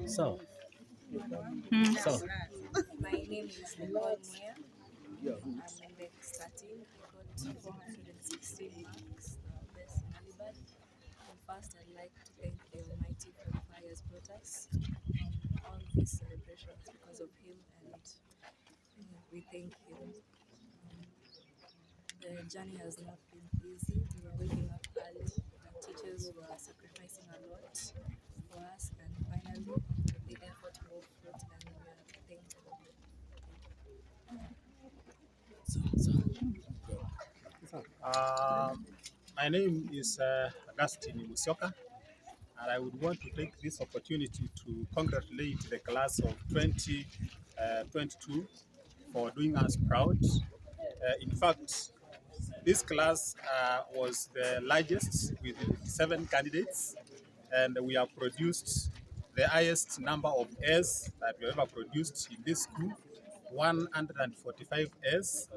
So, so My name is Nicole Mwongeli. I'm in the 13. I got 416 marks, best in Alibad. And first, I'd like to thank the Almighty for how He has brought us. All these celebrations because of Him, and we thank Him. The journey has not been easy. We were waking up early. The teachers were sacrificing a lot for us, and finally, the effort bore fruit, and we are thankful. Uh, my name is Augustine Musioka, and I would want to take this opportunity to congratulate the class of 2022 for doing us proud. In fact, this class was the largest with 7 candidates, and we have produced the highest number of A's that we have ever produced in this school, 145 A's.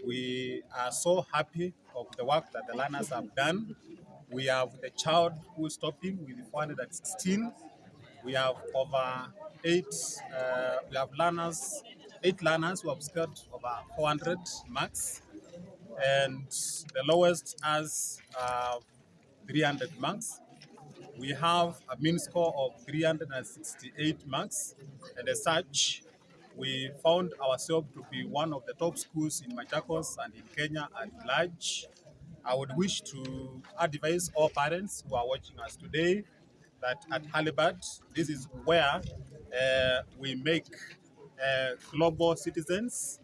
We are so happy of the work that the learners have done. We have the child who is topping with 416. We have over we have learners, 8 learners who have scored over 400 marks, and the lowest has 300 marks. We have a mean score of 368 marks, and as such, we found ourselves to be one of the top schools in Machakos and in Kenya at large. I would wish to advise all parents who are watching us today that at Halibut, this is where we make global citizens.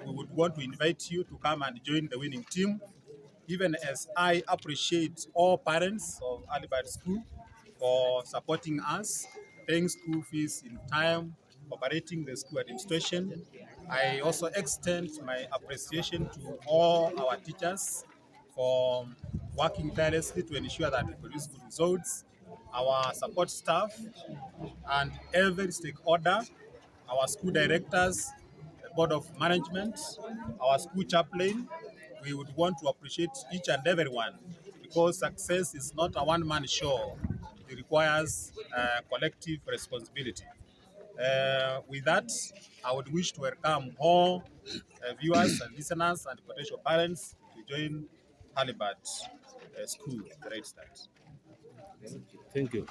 We would want to invite you to come and join the winning team, even as I appreciate all parents of Alibad School for supporting us, paying school fees in time, operating the school administration. I also extend my appreciation to all our teachers for working tirelessly to ensure that we produce good results, our support staff, and every stakeholder, our school directors, the board of management, our school chaplain. We would want to appreciate each and everyone because success is not a one-man show. It requires collective responsibility. With that, I would wish to welcome all viewers and listeners and potential parents to join Halibut School, the right start. thank you.